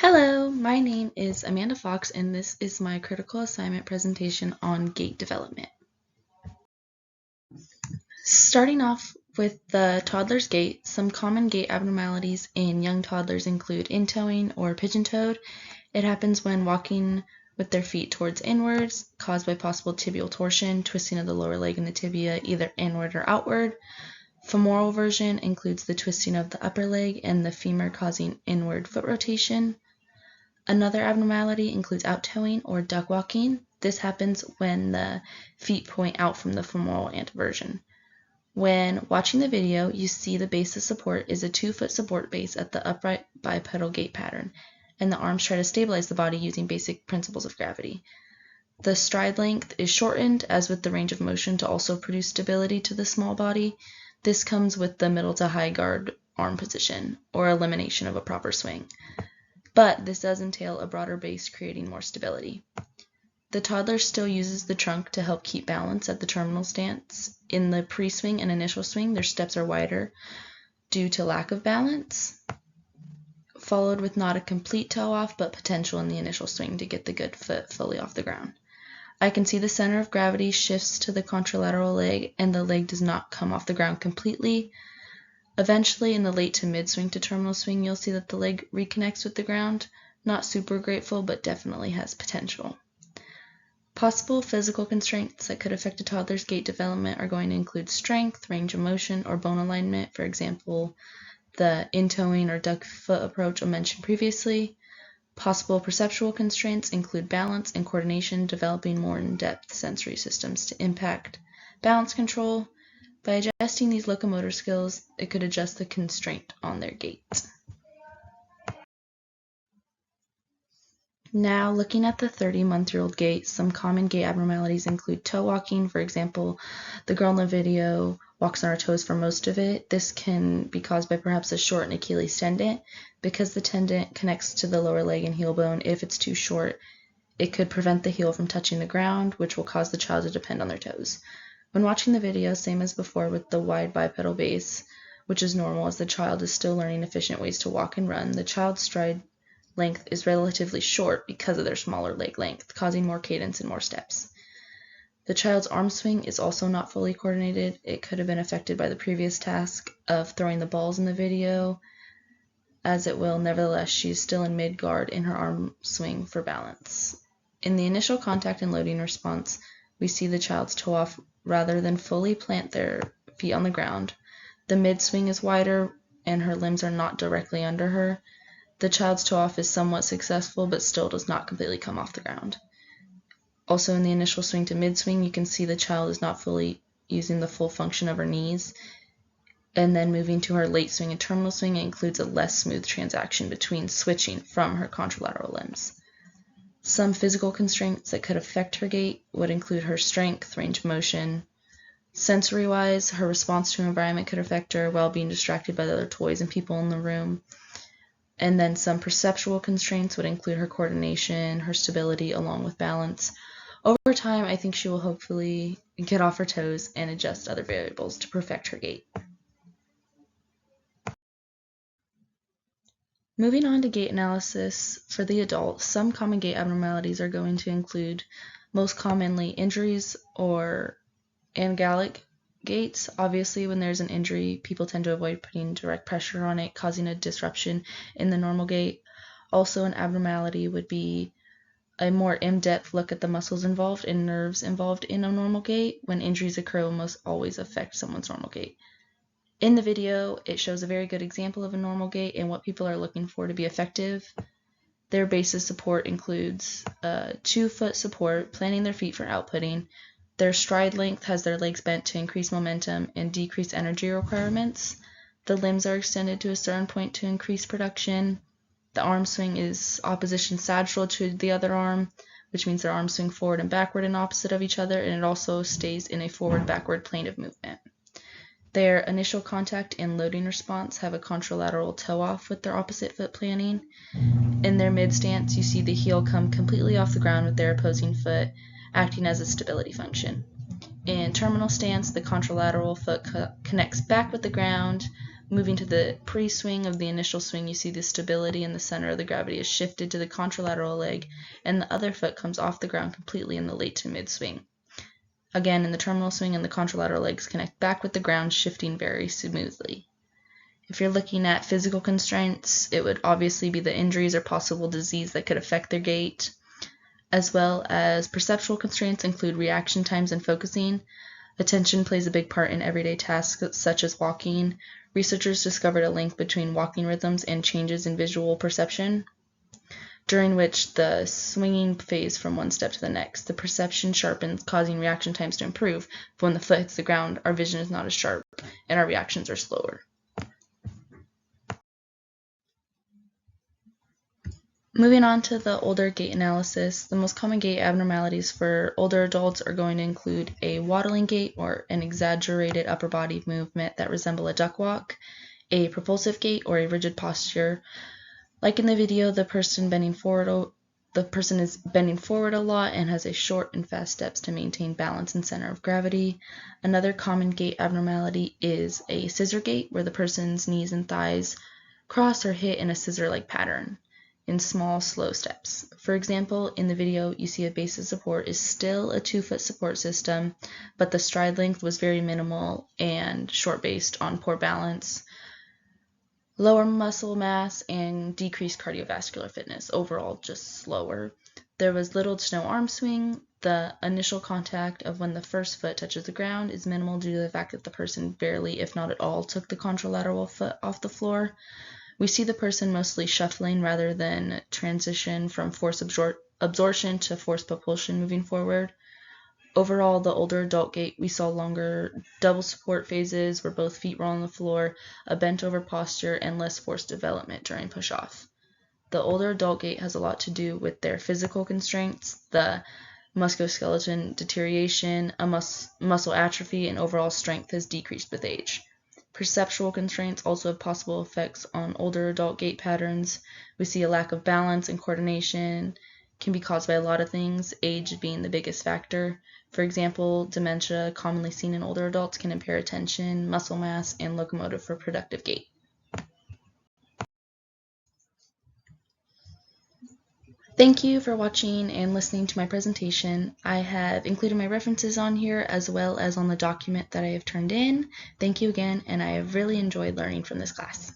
Hello, my name is Amanda Fox, and this is my critical assignment presentation on gait development. Starting off with the toddler's gait, some common gait abnormalities in young toddlers include in-toeing or pigeon-toed. It happens when walking with their feet towards inwards, caused by possible tibial torsion, twisting of the lower leg and the tibia either inward or outward. Femoral version includes the twisting of the upper leg and the femur causing inward foot rotation. Another abnormality includes out-toeing or duck walking. This happens when the feet point out from the femoral anteversion. When watching the video, you see the base of support is a 2-foot support base at the upright bipedal gait pattern, and the arms try to stabilize the body using basic principles of gravity. The stride length is shortened, as with the range of motion, to also produce stability to the small body. This comes with the middle to high guard arm position, or elimination of a proper swing. But this does entail a broader base, creating more stability. The toddler still uses the trunk to help keep balance at the terminal stance. In the pre-swing and initial swing, their steps are wider due to lack of balance, followed with not a complete toe off, but potential in the initial swing to get the good foot fully off the ground. I can see the center of gravity shifts to the contralateral leg, and the leg does not come off the ground completely. Eventually, in the late to mid-swing to terminal swing, you'll see that the leg reconnects with the ground. Not super grateful, but definitely has potential. Possible physical constraints that could affect a toddler's gait development are going to include strength, range of motion, or bone alignment. For example, the in-toeing or duck foot approach I mentioned previously. Possible perceptual constraints include balance and coordination, developing more in-depth sensory systems to impact balance control. By adjusting these locomotor skills, it could adjust the constraint on their gait. Now, looking at the 30-month-old gait, some common gait abnormalities include toe walking. For example, the girl in the video walks on her toes for most of it. This can be caused by perhaps a shortened Achilles tendon. Because the tendon connects to the lower leg and heel bone, if it's too short, it could prevent the heel from touching the ground, which will cause the child to depend on their toes. When watching the video, same as before with the wide bipedal base, which is normal as the child is still learning efficient ways to walk and run, the child's stride length is relatively short because of their smaller leg length, causing more cadence and more steps. The child's arm swing is also not fully coordinated. It could have been affected by the previous task of throwing the balls in the video, as it will. Nevertheless, she's still in mid-guard in her arm swing for balance. In the initial contact and loading response, we see the child's toe off rather than fully plant their feet on the ground. The mid-swing is wider and her limbs are not directly under her. The child's toe off is somewhat successful, but still does not completely come off the ground. Also, in the initial swing to mid-swing, you can see the child is not fully using the full function of her knees. And then moving to her late swing and terminal swing, it includes a less smooth transaction between switching from her contralateral limbs. Some physical constraints that could affect her gait would include her strength, range of motion. Sensory-wise, her response to environment could affect her while being distracted by the other toys and people in the room. And then some perceptual constraints would include her coordination, her stability, along with balance. Over time, I think she will hopefully get off her toes and adjust other variables to perfect her gait. Moving on to gait analysis for the adult, some common gait abnormalities are going to include most commonly injuries or angallic gaits. Obviously, when there's an injury, people tend to avoid putting direct pressure on it, causing a disruption in the normal gait. Also, an abnormality would be a more in-depth look at the muscles involved and nerves involved in a normal gait. When injuries occur, will most always affect someone's normal gait. In the video, it shows a very good example of a normal gait and what people are looking for to be effective. Their base of support includes 2-foot support, planting their feet for outputting. Their stride length has their legs bent to increase momentum and decrease energy requirements. The limbs are extended to a certain point to increase production. The arm swing is opposition sagittal to the other arm, which means their arms swing forward and backward and opposite of each other, and it also stays in a forward-backward plane of movement. Their initial contact and loading response have a contralateral toe off with their opposite foot planting. In their mid stance, you see the heel come completely off the ground with their opposing foot, acting as a stability function. In terminal stance, the contralateral foot connects back with the ground, Moving to the pre-swing of the initial swing, you see the stability and the center of the gravity is shifted to the contralateral leg, and the other foot comes off the ground completely in the late to mid-swing. Again, in the terminal swing and the contralateral legs connect back with the ground, shifting very smoothly. If you're looking at physical constraints, it would obviously be the injuries or possible disease that could affect their gait, as well as perceptual constraints include reaction times and focusing. Attention plays a big part in everyday tasks such as walking. Researchers discovered a link between walking rhythms and changes in visual perception, during which the swinging phase from one step to the next. The perception sharpens, causing reaction times to improve, but when the foot hits the ground, our vision is not as sharp and our reactions are slower. Moving on to the older gait analysis, the most common gait abnormalities for older adults are going to include a waddling gait or an exaggerated upper body movement that resemble a duck walk, a propulsive gait or a rigid posture. Like in the video, the person is bending forward a lot and has a short and fast steps to maintain balance and center of gravity. Another common gait abnormality is a scissor gait, where the person's knees and thighs cross or hit in a scissor-like pattern in small, slow steps. For example, in the video, you see a base of support is still a 2-foot support system, but the stride length was very minimal and short based on poor balance, lower muscle mass, and decreased cardiovascular fitness. Overall, just slower. There was little to no arm swing. The initial contact of when the first foot touches the ground is minimal due to the fact that the person barely, if not at all, took the contralateral foot off the floor. We see the person mostly shuffling rather than transition from force absorption to force propulsion moving forward. Overall, the older adult gait, we saw longer double support phases where both feet were on the floor, a bent over posture, and less force development during push-off. The older adult gait has a lot to do with their physical constraints, the musculoskeletal deterioration, muscle atrophy, and overall strength has decreased with age. Perceptual constraints also have possible effects on older adult gait patterns. We see a lack of balance and coordination can be caused by a lot of things, age being the biggest factor. For example, dementia, commonly seen in older adults, can impair attention, muscle mass, and locomotive for productive gait. Thank you for watching and listening to my presentation. I have included my references on here as well as on the document that I have turned in. Thank you again, and I have really enjoyed learning from this class.